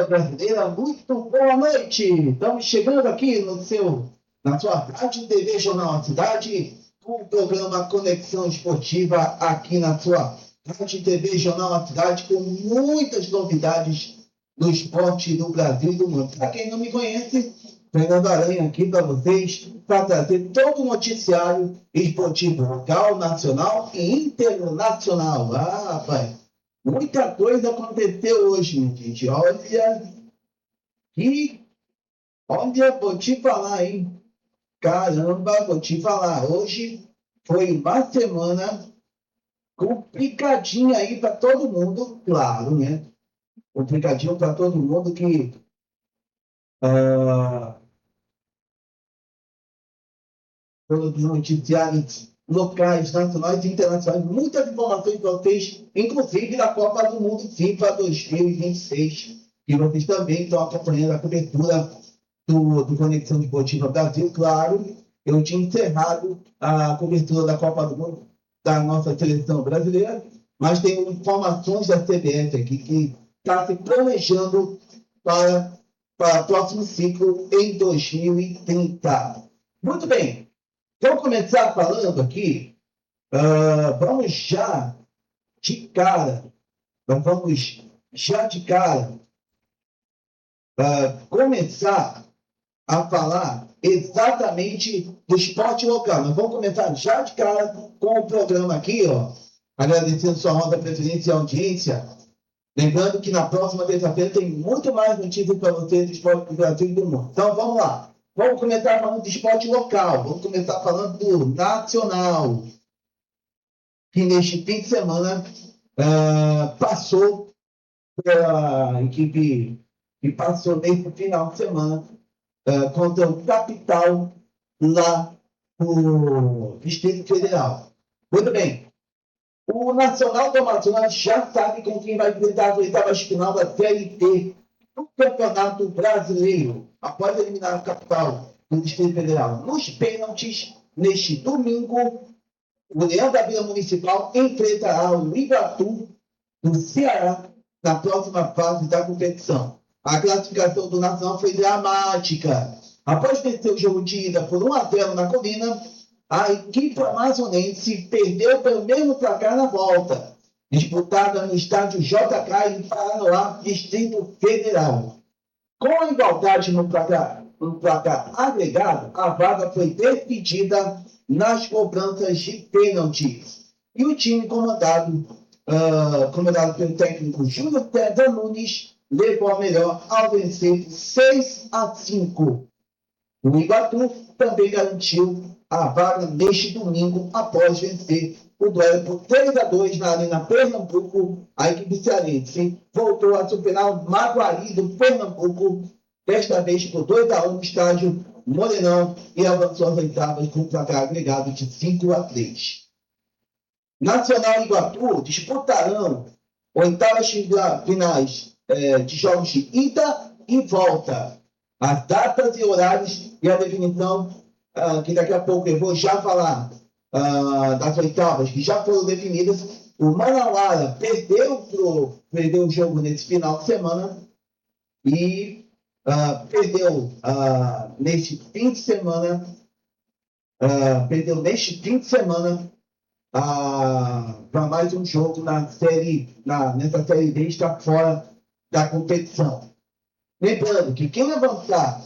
Brasileira, muito boa noite. Estamos chegando aqui na sua Rádio TV Jornal da Cidade, com o programa Conexão Esportiva aqui na sua Rádio TV Jornal da Cidade, com muitas novidades do esporte do Brasil e do mundo. Para quem não me conhece, Fernando Aranha aqui para vocês, para trazer todo o noticiário esportivo local, nacional e internacional. Ah, rapaz! Muita coisa aconteceu hoje, minha gente. Olha, vou te falar, hein? Caramba, vou te falar. Hoje foi uma semana complicadinha aí para todo mundo, claro, né? Complicadinho para todo mundo que todos os noticiários locais, nacionais e internacionais, muitas informações para vocês, inclusive da Copa do Mundo FIFA 2026, que vocês também estão acompanhando a cobertura do Conexão Esportiva Brasil. Claro, eu tinha encerrado a cobertura da Copa do Mundo da nossa seleção brasileira, mas tenho informações da CBF aqui que está se planejando para o próximo ciclo em 2030. Muito bem. Vamos começar falando aqui, vamos já de cara começar a falar exatamente do esporte local. Nós vamos começar já de cara com o programa aqui, ó, agradecendo sua honra, preferência e audiência. Lembrando que na próxima terça-feira tem muito mais notícias para vocês do esporte do Brasil e do mundo. Então vamos lá. Vamos começar falando de esporte local. Vamos começar falando do nacional, que neste fim de semana passou pela equipe que passou nesse final de semana contra o Capital lá no Distrito Federal. Muito bem. O Nacional do Amazonas já sabe com quem vai enfrentar as oitavas de final da Série D do Campeonato Brasileiro, após eliminar o Capital do Distrito Federal. Nos pênaltis, neste domingo, o Leão da Vila Municipal enfrentará o Iguatu do Ceará na próxima fase da competição. A classificação do Nacional foi dramática. Após vencer o jogo de ida por 1-0 na Colina, a equipe amazonense perdeu pelo mesmo placar na volta, disputada no estádio JK em Paranoá, Distrito Federal. Com a igualdade no placar agregado, a vaga foi decidida nas cobranças de pênaltis. E o time comandado pelo técnico Júlio César Nunes levou a melhor ao vencer 6-5. O Iguatu também garantiu a vaga neste domingo após vencer o duelo por 3-2 na Arena Pernambuco. A equipe cearense voltou a superar o Maguari do Pernambuco, desta vez por 2-1 no estádio Morenão, e avançou às oitavas com um placar agregado de 5-3. Nacional e Iguatu disputarão oitavas finais de jogos de ida e volta. As datas e horários e a definição, que daqui a pouco eu vou já falar das oitavas que já foram definidas. O Manauara perdeu o jogo nesse final de semana e perdeu neste fim de semana para mais um jogo nessa série D, está fora da competição. Lembrando que quem avançar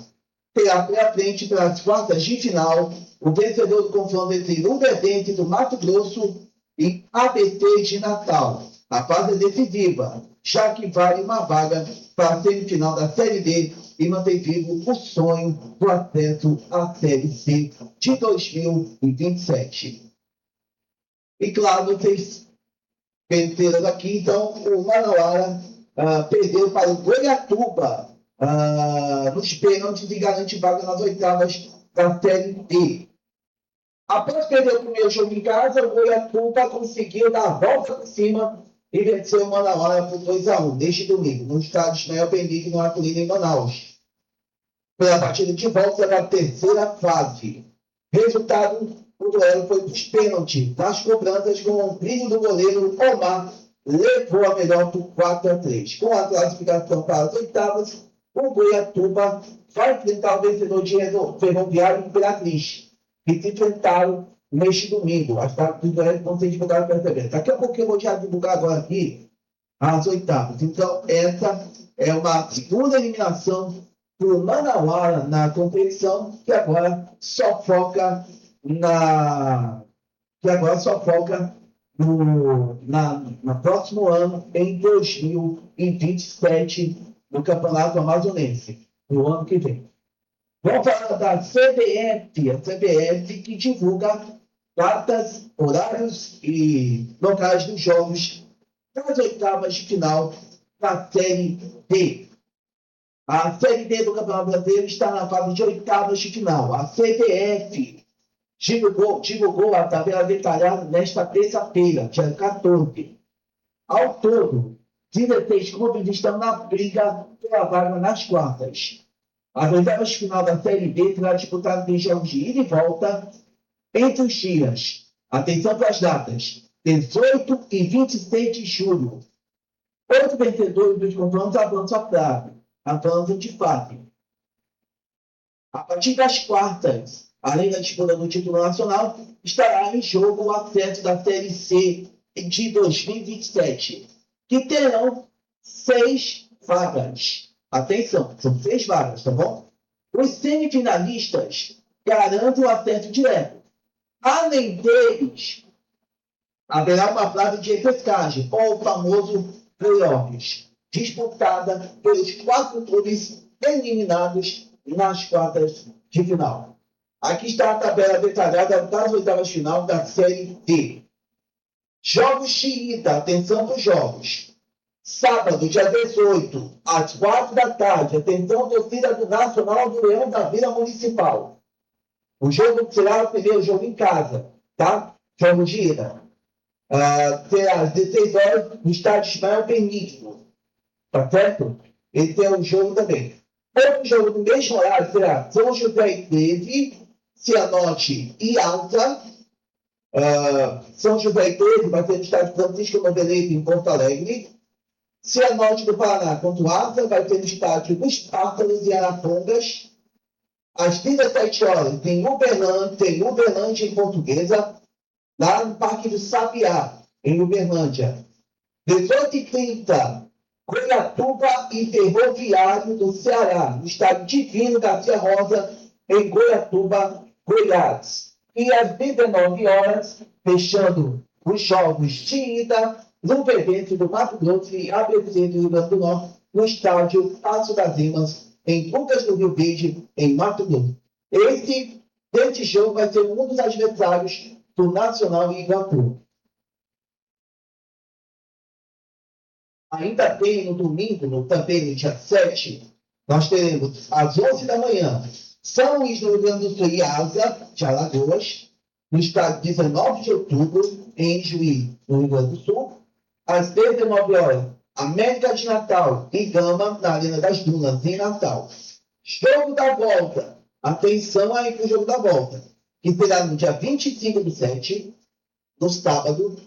terá pela frente para as quartas de final o vencedor do confronto entre Luverdense do Mato Grosso e ABC de Natal. A fase é decisiva, já que vale uma vaga para a semifinal da Série D e manter vivo o sonho do acesso à Série C de 2027. E claro, vocês venceram aqui, então o Manauara perdeu para o Goiatuba nos pênaltis e garante vaga nas oitavas da Série D. Após perder o primeiro jogo em casa, o Goiatuba conseguiu dar a volta por cima e venceu o Manauara por 2-1 neste domingo, no estádio Ismael Benite, no Acolina, em Manaus. Pela partida de volta da terceira fase. Resultado, o duelo foi para os pênaltis. Nas cobranças, com o brilho do goleiro Omar, levou a melhor por 4-3. Com a classificação para as oitavas, o Goiatuba vai enfrentar o vencedor de Ferroviário e Imperatriz, que se enfrentaram neste domingo. As datas do duelo vão ser divulgadas para receber. Daqui a pouquinho eu vou já divulgar agora aqui as oitavas. Então, essa é uma segunda eliminação do Manauara na competição, que agora só foca no próximo ano, em 2027, no Campeonato Amazonense, no ano que vem. Vamos falar da CBF, a CBF que divulga datas, horários e locais dos jogos das oitavas de final da Série D. A Série D do Campeonato Brasileiro está na fase de oitavas de final. A CBF divulgou a tabela detalhada nesta terça-feira, dia 14. Ao todo, 16 clubes estão na briga pela vaga nas quartas. As oitavas de final da Série D será disputada em jogos de ida e volta entre os dias. Atenção para as datas: 18 e 26 de julho. Outro vencedor dos confrontos avança de fase. A partir das quartas, além da disputa do título nacional, estará em jogo o acesso da Série C de 2027, que terão 6 vagas. Atenção, são 6 vagas, tá bom? Os semifinalistas garantem o acesso direto. Além deles, haverá uma fase de repescagem, ou o famoso playoffs, disputada pelos 4 clubes eliminados nas quartas de final. Aqui está a tabela detalhada das oitavas de final da Série D. Jogos de ida, atenção para os jogos. Sábado, dia 18, às 4 da tarde, atenção, torcida do Nacional do Leão da Vila Municipal. O jogo será o primeiro jogo em casa, tá? Jogo de ida. Será às 16 horas no estádio Ismael Benigno, tá certo? Esse é o jogo também. Outro jogo do mesmo horário será São José e 13, Cianorte e Alta. São José e 13 vai ser no estádio Francisco Novelete, em Porto Alegre. Cianorte do Paraná contra o Alta vai ser no estádio dos Pássaros e Arapongas. Às 17 horas tem Uberlândia em Portuguesa, lá no Parque do Sabiá, em Uberlândia. 18h30, Goiatuba e Ferroviário do Ceará, no estádio Divino Garcia Rosa, em Goiatuba, Goiás. E às 19 horas, fechando os jogos de ida, Luverdense do Mato Grosso e ABC do Rio Grande do Norte, no estádio Passo das Limas, em Lucas do Rio Verde, em Mato Grosso. Esse jogo vai ser um dos adversários do Nacional e Iguatu. Ainda tem no domingo, também no dia 7, nós teremos às 11 da manhã, São Luís do Rio Grande do Sul e Asa, de Alagoas, no estádio 19 de outubro, em Juí, no Rio Grande do Sul. Às 19 horas, América de Natal e Gama, na Arena das Dunas, em Natal. Jogo da volta. Atenção aí para o jogo da volta, que será no dia 25 do 7, no sábado.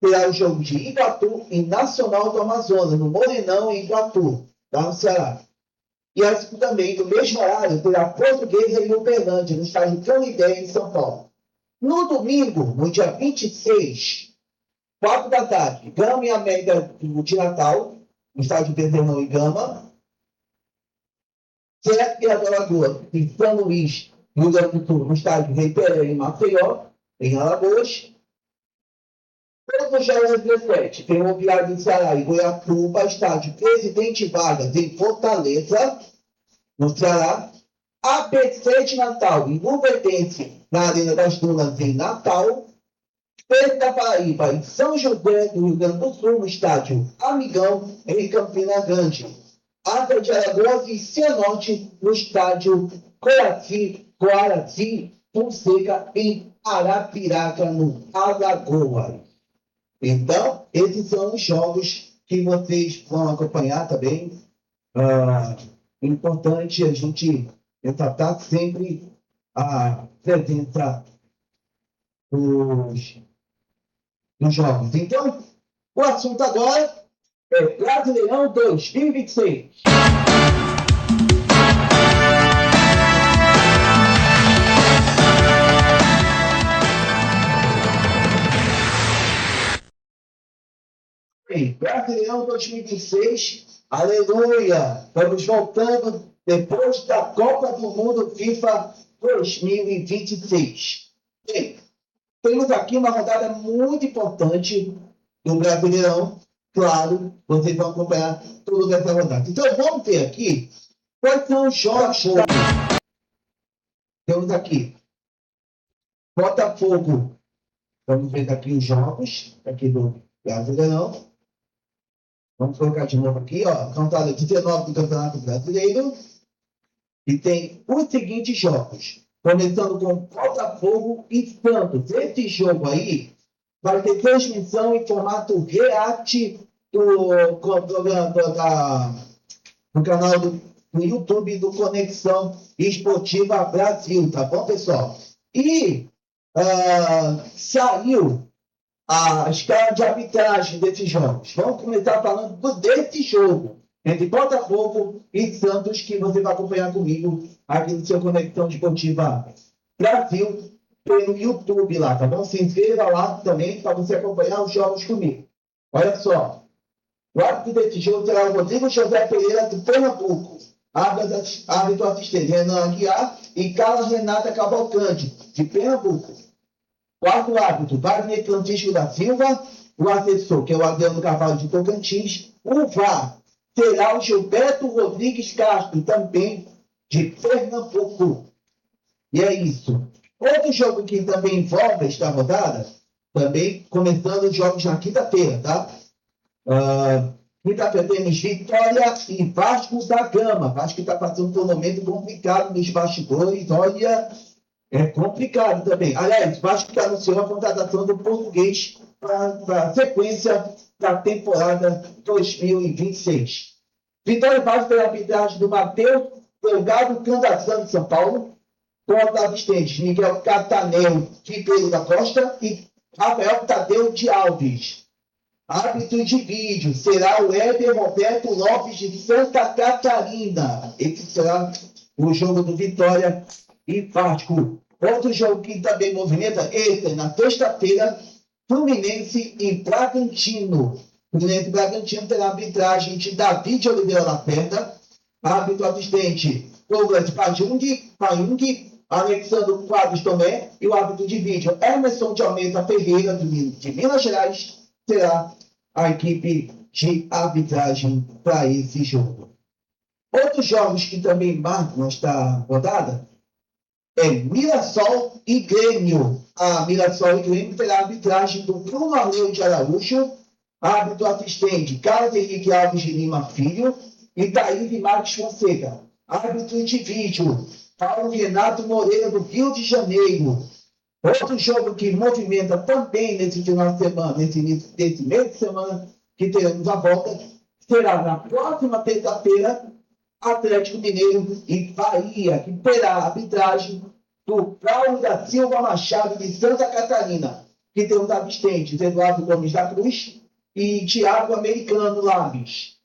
Terá o jogo de Iguatu e Nacional do Amazonas, no Morenão, em Iguatu, lá no Ceará. E assim também, no mesmo horário, terá Portuguesa e Uberlândia, no estádio Canidé, em São Paulo. No domingo, no dia 26, 4 da tarde, Gama e América de Natal, no estádio Bezerrão e Gama. CF e Alagoas, em São Luís, no Rio Grande do Sul, no estádio Rei Pelé, em Maceió, em Alagoas. Todos os jogos 17, Ferroviário do Ceará e Goiatuba, estádio Presidente Vargas, em Fortaleza, no Ceará. ABC de Natal e Luverdense, na Arena das Dunas, em Natal. Pedro da Paraíba, em São José do Rio Grande do Sul, no estádio Amigão, em Campina Grande. Água de Alagoas e Cianorte no estádio Coraci Fonseca, em Arapiraca, no Alagoas. Então, esses são os jogos que vocês vão acompanhar também. Importante a gente ressaltar sempre a presença dos jogos. Então, o assunto agora é Brasileirão 2026. Brasileirão 2026, aleluia! Estamos voltando depois da Copa do Mundo FIFA 2026. Bem, temos aqui uma rodada muito importante do Brasileirão. Claro, vocês vão acompanhar tudo dessa rodada. Então, vamos ver aqui quais são os jogos. Temos aqui Botafogo. Vamos ver aqui os jogos aqui do Brasileirão. Vamos colocar de novo aqui, ó, contado 19 do Campeonato Brasileiro. E tem os seguintes jogos. Começando com Botafogo e Santos. Esse jogo aí vai ter transmissão em formato React do canal do YouTube do Conexão Esportiva Brasil, tá bom, pessoal? E saiu a escala de arbitragem desses jogos. Vamos começar falando desse jogo entre Botafogo e Santos, que você vai acompanhar comigo aqui no seu Conexão Esportiva Brasil, pelo YouTube lá, tá bom? Se inscreva lá também para você acompanhar os jogos comigo. Olha só, o árbitro desse jogo será o Rodrigo José Pereira, do Pernambuco. Árbitro assistente, Renan Aguiar e Carla Renata Cavalcante, de Pernambuco. Quarto árbitro, Wagner Francisco da Silva. O assessor, que é o Adriano Carvalho de Tocantins. O VAR será o Gilberto Rodrigues Castro, também de Pernambuco. E é isso. Outro jogo que também envolve esta rodada, também começando os jogos na quinta-feira, tá? Quinta-feira temos Vitória e Vasco da Gama. Vasco está passando por um momento complicado nos bastidores. Olha, é complicado também. Aliás, Vasco que anunciou a contratação do português para a sequência da temporada 2026. Vitória e Vasco pela arbitragem do Matheus Delgado Candação de São Paulo, com os assistentes Miguel Catanel de Pedro da Costa e Rafael Tadeu de Alves. Árbitro de vídeo será o Éder Roberto Lopes de Santa Catarina. Esse será o jogo do Vitória e Vasco. Outro jogo que também movimenta, esse na sexta-feira, Fluminense e Bragantino. Fluminense e Bragantino terá arbitragem de Davi de Oliveira Lacerda, árbitro assistente Douglas Payung, Alexandre Quadros Tomé, e o árbitro de vídeo Emerson de Almeida Ferreira, de Minas Gerais, será a equipe de arbitragem para esse jogo. Outros jogos que também marcam esta rodada é Mirassol e Grêmio. A Mirassol e Grêmio terá a arbitragem do Bruno Arleu de Araújo, árbitro assistente Carlos Henrique Alves de Lima Filho e Thaís e Marques Fonseca. Árbitro de vídeo Paulo Renato Moreira, do Rio de Janeiro. Outro jogo que movimenta também nesse final de semana, nesse mês de semana que teremos a volta, será na próxima terça-feira, Atlético Mineiro e Bahia, que terá a arbitragem do Paulo da Silva Machado de Santa Catarina, que tem os assistentes Eduardo Gomes da Cruz e Thiago Americano Laves.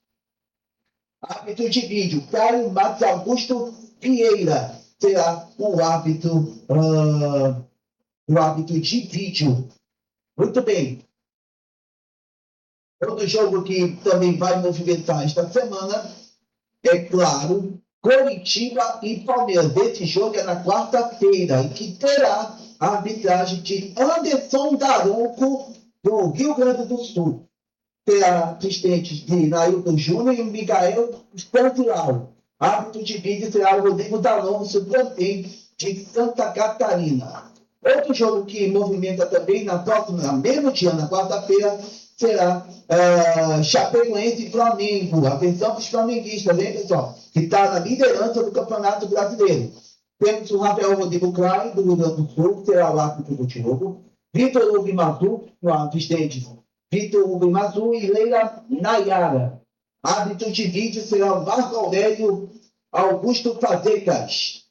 Árbitro de vídeo, Caio Matos Augusto Vieira, será o árbitro de vídeo. Muito bem. Outro jogo que também vai movimentar esta semana é, claro, Coritiba e Palmeiras. Esse jogo é na quarta-feira e que terá a arbitragem de Anderson Daronco, do Rio Grande do Sul. Terá assistentes de Nailton Júnior e Miguel Pantural. Árbitro de vídeo será o Rodrigo D'Alonso, também de Santa Catarina. Outro jogo que movimenta também na mesmo dia, na quarta-feira, será Chapecoense e Flamengo. Atenção para os flamenguistas, hein, pessoal? Que está na liderança do Campeonato Brasileiro. Temos o Rafael Rodrigo Klein, do Rio Grande do Sul, que será o árbitro do jogo. Vitor Hugo Mazu, no assistente. Vitor Hugo Mazu e Leila Nayara. Árbitro de vídeo será o Marco Aurélio Augusto Fazecas.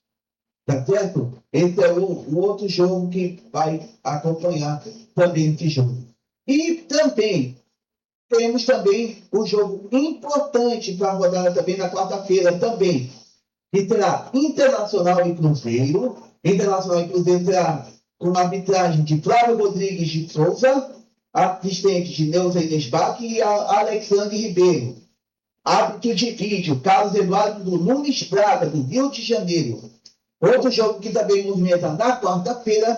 Tá certo? Esse é o outro jogo que vai acompanhar também esse jogo. E também temos também o jogo importante para a rodada também na quarta-feira também, que terá Internacional e Cruzeiro. Internacional e Cruzeiro será com a arbitragem de Flávio Rodrigues de Souza, assistente de Neuza Inês Bach e Alexandre Ribeiro. Árbitro de vídeo, Carlos Eduardo Nunes Braga, do Rio de Janeiro. Outro jogo que também movimenta na quarta-feira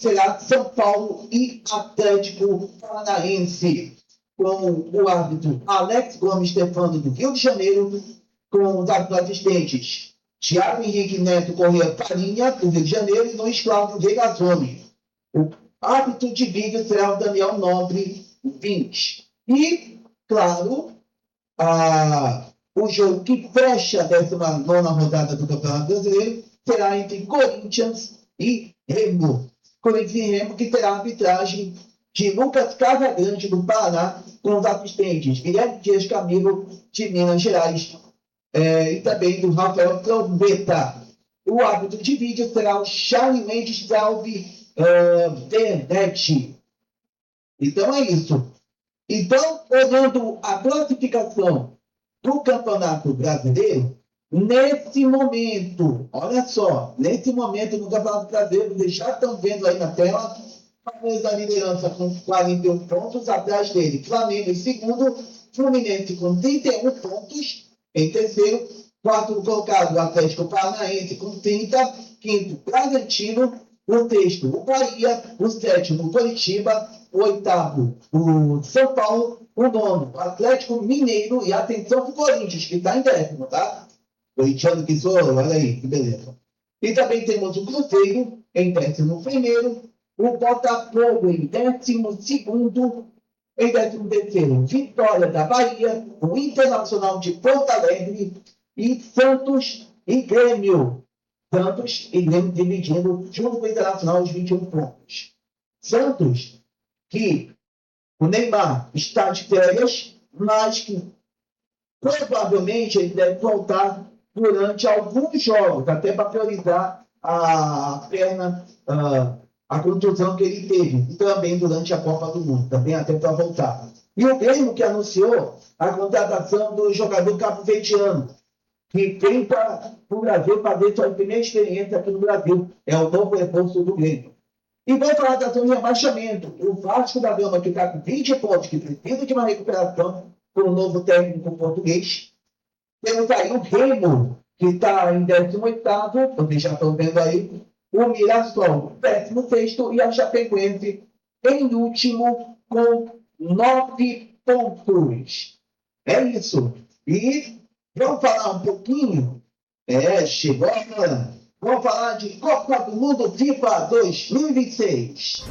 será São Paulo e Atlético Paranaense, com o árbitro Alex Gomes Stefano, do Rio de Janeiro, com os árbitros assistentes Thiago Henrique Neto Corrêa Farinha, do Rio de Janeiro, e Luiz Cláudio Regazzoni. O árbitro de vídeo será o Daniel Nobre Vins. E, claro, o jogo que fecha a 19ª rodada do Campeonato Brasileiro será entre Corinthians e Remo. Corinthians e Remo, que terá a arbitragem de Lucas Casagrande, do Paraná, com os assistentes Guilherme Dias Camilo, de Minas Gerais, e também do Rafael Trombeta. O árbitro de vídeo será o Charlie Mendes Salve Bernete. Então é isso. Então, olhando a classificação do Campeonato Brasileiro, nesse momento, olha só, nesse momento no Campeonato Brasileiro, vocês já estão vendo aí na tela, Palmeiras da liderança com 41 pontos, atrás dele Flamengo em segundo, Fluminense com 31 pontos em terceiro, quarto colocado o Atlético Paranaense com 30, quinto Bragantino, o sexto o Bahia, o sétimo o Coritiba, o oitavo o São Paulo, o nono o Atlético Mineiro, e atenção para o Corinthians, que está em décimo, tá? Corintiano que sou, olha aí, que beleza. E também temos o Cruzeiro em 11º, o Botafogo em 12º, em 13º, Vitória da Bahia, o Internacional de Porto Alegre e Santos e Grêmio. Santos e Grêmio dividindo junto com o Internacional os 21 pontos. Santos, que o Neymar está de férias, mas que provavelmente ele deve voltar durante alguns jogos, até para priorizar a perna, a contusão que ele teve, e também durante a Copa do Mundo, também até para voltar. E o Grêmio que anunciou a contratação do jogador cabo-verdiano, que vem para o Brasil fazer sua primeira experiência aqui no Brasil. É o novo reforço do Grêmio. E vou falar da zona de rebaixamento. O Vasco da Gama, que está com 20 pontos, que precisa de uma recuperação com o novo técnico português. Temos aí o Remo, que está em 18º, vocês já estão vendo aí. O Mirassol, 16º, e a Chapecoense em último, com 9 pontos. É isso. E vamos falar um pouquinho. Chegou a hora. Vamos falar de Copa do Mundo FIFA 2026.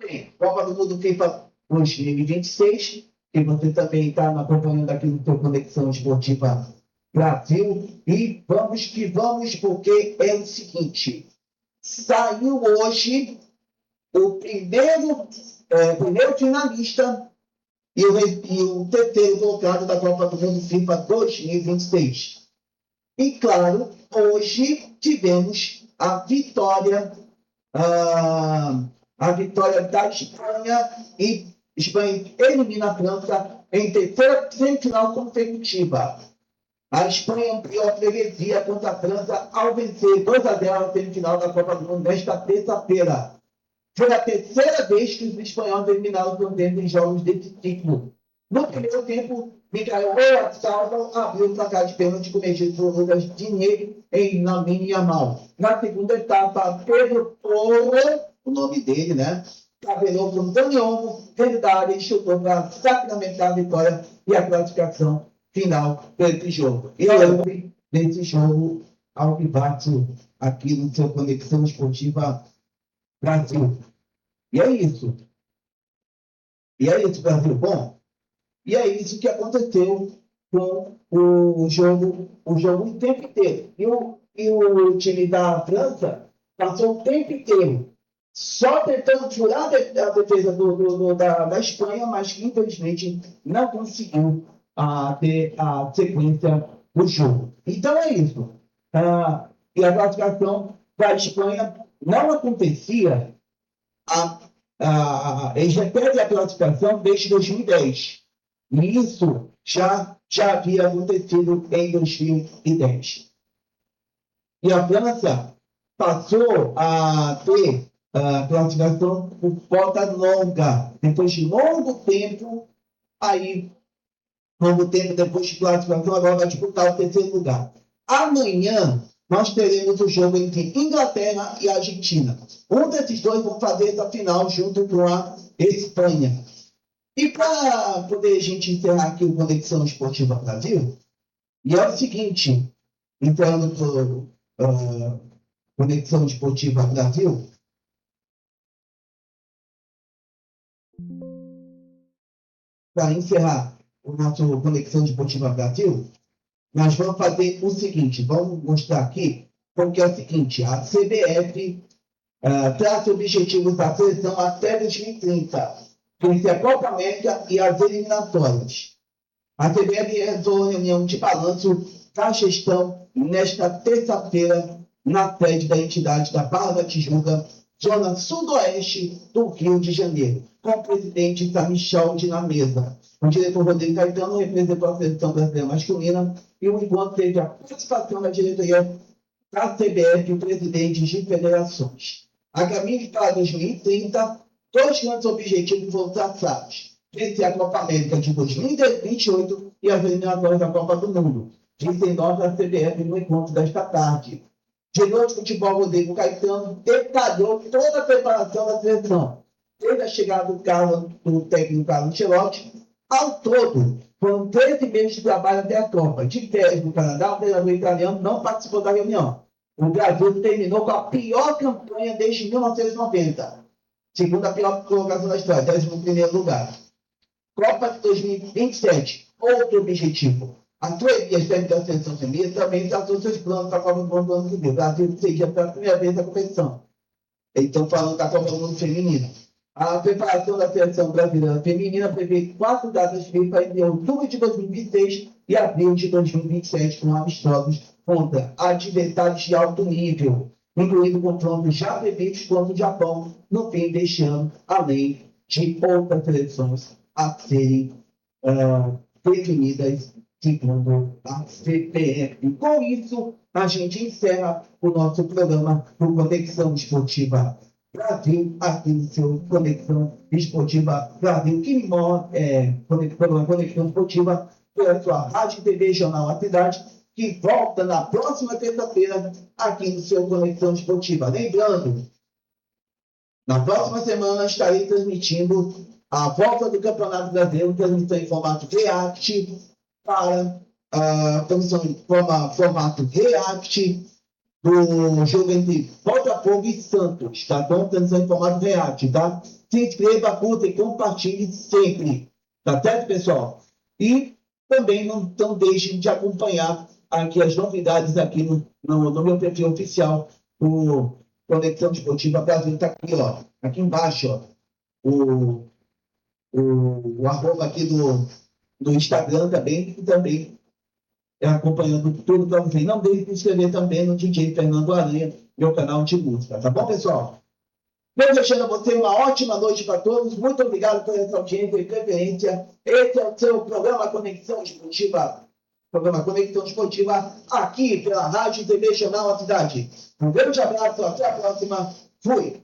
Bem, Copa do Mundo FIFA 2026, que você também está acompanhando aqui no seu Conexão Esportiva Brasil. E vamos que vamos, porque é o seguinte: saiu hoje o primeiro finalista e o terceiro colocado da Copa do Mundo FIFA 2026. E, claro, hoje tivemos a vitória da Espanha, e Espanha elimina a França em terceira semifinal consecutiva. A Espanha ampliou a freguesia contra a França ao vencer 2-0 na semifinal da Copa do Mundo nesta terça-feira. Foi a terceira vez que os espanhóis eliminaram o Fluminense em jogos desse tipo. No primeiro tempo, Michael Oyarzabal abriu o placar de pênalti cometido por Lucas Digne em Lamine Yamal. Na segunda etapa, Pedro Porro, o nome dele, né? Tabelou para o Dani Olmo, dentro da área, e chutou para sacramentar a vitória e a classificação final desse jogo. E eu, nesse jogo, ao vivaço aqui no seu Conexão Esportiva Brasil. E é isso. Brasil. Bom, e é isso que aconteceu com o jogo o tempo inteiro. E o time da França passou o tempo inteiro só tentando furar a defesa da Espanha, mas que infelizmente não conseguiu ter a sequência do jogo. Então é isso. E a classificação da Espanha não acontecia. Eles repetem a classificação desde 2010. E isso já havia acontecido em 2010. E a França passou a ter a classificação por cota longa. Depois de longo tempo, longo tempo depois de classificação, agora vai disputar o terceiro lugar. Amanhã, nós teremos o jogo entre Inglaterra e Argentina. Um desses dois vão fazer essa final junto com a Espanha. E para poder a gente encerrar aqui o Conexão Esportiva Brasil, e é o seguinte, entrando para Conexão Esportiva Brasil, para encerrar o nosso Conexão Esportiva Brasil, nós vamos fazer o seguinte, vamos mostrar aqui, porque é o seguinte, a CBF traça objetivos da seleção até 2030, entre a Copa América e as eliminatórias. A CBF realizou reunião de balanço da gestão nesta terça-feira na sede da entidade da Barra da Tijuca, zona sudoeste do Rio de Janeiro, com o presidente Michel na mesa. O diretor Rodrigo Caetano representou a seleção brasileira masculina e o encontro teve a participação da diretoria da CBF e presidentes de federações. A caminho para 2030, dois grandes objetivos foram traçados: vencer a Copa América de 2028 e as eliminatórias da Copa do Mundo, disse em nota da CBF no encontro desta tarde. Diretor de futebol Rodrigo Caetano detalhou toda a preparação da seleção, desde a chegada do técnico Carlo Ancelotti. Ao todo, foram 13 meses de trabalho até a Copa. De férias no Canadá, o treinador italiano não participou da reunião. O Brasil terminou com a pior campanha desde 1990, segunda a pior colocação da história, 11º lugar. Copa de 2027, outro objetivo. A Troia técnica da seleção feminina também traçou seus planos para a Copa do Mundo do ano que vem. O Brasil seria pela primeira vez na competição. Eles estão falando da Copa do Mundo feminina. A preparação da seleção brasileira feminina prevê 4 datas FIFA entre outubro de 2026 e abril de 2027, com amistosos contra adversários de alto nível, incluindo confrontos já previstos contra o Japão no fim deste ano, além de outras seleções a serem definidas segundo a CBF. Com isso, a gente encerra o nosso programa do Conexão Esportiva Brasil, aqui no seu Conexão Esportiva Brasil, que Conexão Esportiva pela sua Rádio e TV Jornal A Cidade, que volta na próxima terça-feira aqui no seu Conexão Esportiva. Lembrando, na próxima semana estarei transmitindo a volta do Campeonato Brasileiro, transmissão em formato React, para a transmissão em formato React do jogo entre Botafogo e Santos, tá bom? Transmissão em formato React, tá? Se inscreva, curta e compartilhe sempre, tá certo, pessoal? E também não deixem de acompanhar aqui as novidades aqui no meu perfil oficial, o Conexão Esportiva Brasil, tá aqui, ó, aqui embaixo, ó, o arroba aqui do Instagram também, e também acompanhando tudo para vocês. Não deixe de se inscrever também no DJ Fernando Aranha, meu canal de música, tá bom, pessoal? Desejando a você uma ótima noite para todos. Muito obrigado por essa audiência e preferência. Esse é o seu programa Conexão Esportiva. Programa Conexão Esportiva, aqui pela Rádio e TV Jornal A Cidade. Um grande abraço, até a próxima. Fui!